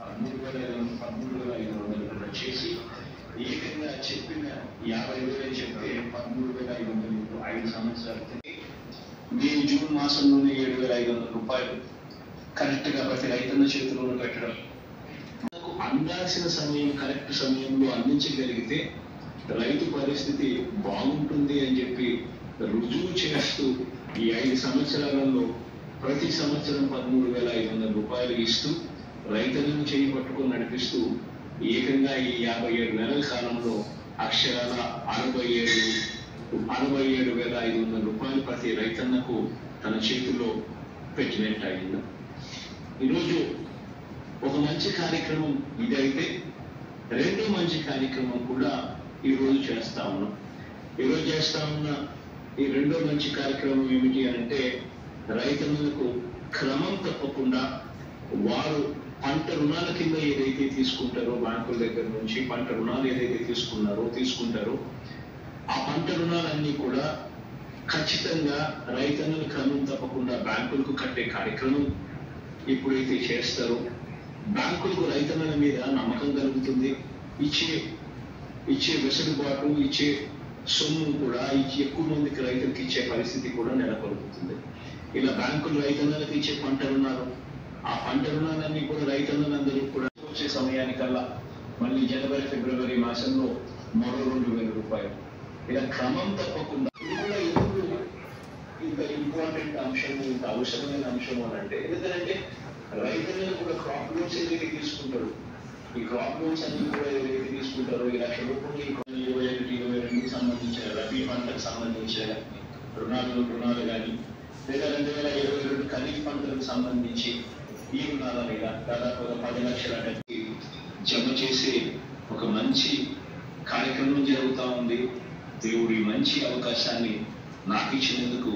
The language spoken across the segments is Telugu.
13,500 చేసి ఏకంగా చెప్పిన 50,000 చెప్తే 13,500 5 సంవత్సరాలు మే జూన్ మాసంలోనే 7,500 రూపాయలు కరెక్ట్ గా ప్రతి రైతన్న చేతిలోనూ పెట్టడం, అందాల్సిన సమయం కరెక్ట్ సమయంలో అందించగలిగితే రైతు పరిస్థితి బాగుంటుంది అని చెప్పి రుజువు చేస్తూ ఈ 5 సంవత్సరాలలో ప్రతి సంవత్సరం 13,500 రూపాయలు ఇస్తూ రైతులను చేయి పట్టుకొని నడిపిస్తూ ఏకంగా ఈ 57 నెలల కాలంలో అక్షరాల 67,500 రూపాయలు ప్రతి రైతన్నకు తన చేతుల్లో పెట్టినట్టు అయింది. ఈరోజు ఒక మంచి కార్యక్రమం ఇదైతే రెండో మంచి కార్యక్రమం కూడా ఈరోజు చేస్తా ఉన్నాం. ఈరోజు చేస్తా ఉన్న ఈ రెండో మంచి కార్యక్రమం ఏమిటి అంటే రైతన్నలకు క్రమం తప్పకుండా వారు పంట రుణాల కింద ఏదైతే తీసుకుంటారో బ్యాంకుల దగ్గర నుంచి పంట రుణాలు ఏదైతే తీసుకుంటారో ఆ పంట రుణాలన్నీ కూడా ఖచ్చితంగా రైతన్నలు క్రమం తప్పకుండా బ్యాంకులకు కట్టే కార్యక్రమం ఎప్పుడైతే చేస్తారో బ్యాంకులకు రైతన్నల మీద నమ్మకం కలుగుతుంది. ఇచ్చే వెసులుబాటు, ఇచ్చే సొమ్ము కూడా ఎక్కువ మందికి రైతులకు ఇచ్చే పరిస్థితి కూడా నెలకొల్పుతుంది. ఇలా బ్యాంకులు రైతన్నలకు ఇచ్చే పంట రుణాలు, ఆ పంట రుణాలన్నీ కూడా రైతన్నలందరూ కూడా వచ్చే సమయానికల్లా మళ్ళీ జనవరి ఫిబ్రవరి మాసంలో మరో 2,000 రూపాయలు ఇలా క్రమం తప్పకుండా కూడా ఎప్పుడు ఇంత ఇంపార్టెంట్ అంశం, ఇంత అవసరమైన అంశం అని అంటే ఎందుకంటే రైతులను కూడా క్రాప్ లోన్స్ ఏదైతే తీసుకుంటారు, ఈ క్రాప్ లోన్స్ అన్ని కూడా ఏదైతే తీసుకుంటారో 1,00,000 రూపాయలు 21-22 సంబంధించిన రబీ పంటకు సంబంధించిన రుణాలు కానీ లేదా 2022 ఖరీఫ్ పంటలకు సంబంధించి ఈ రుణాల మీద దాదాపు 10 లక్షల జమ చేసే ఒక మంచి కార్యక్రమం జరుగుతూ ఉంది. దేవుడి మంచి అవకాశాన్ని నాకు ఇచ్చినందుకు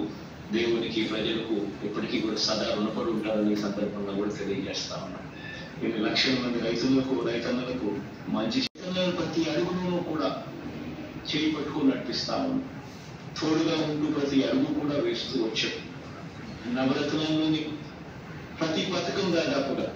దేవునికి ప్రజలకు ఎప్పటికీ కూడా సదా రుణపడి ఉంటారని సందర్భంగా కూడా తెలియజేస్తా ఉన్నాను. 1 లక్షల మంది రైతన్నలకు మంచి ప్రతి అడుగును కూడా చేయి పట్టుకుని నడిపిస్తా ఉన్నాం. తోడుగా ఉంటూ ప్రతి అడుగు కూడా వేస్తూ వచ్చాం. నవరత్నంలోని ప్రతి పథకం దాదాపుగా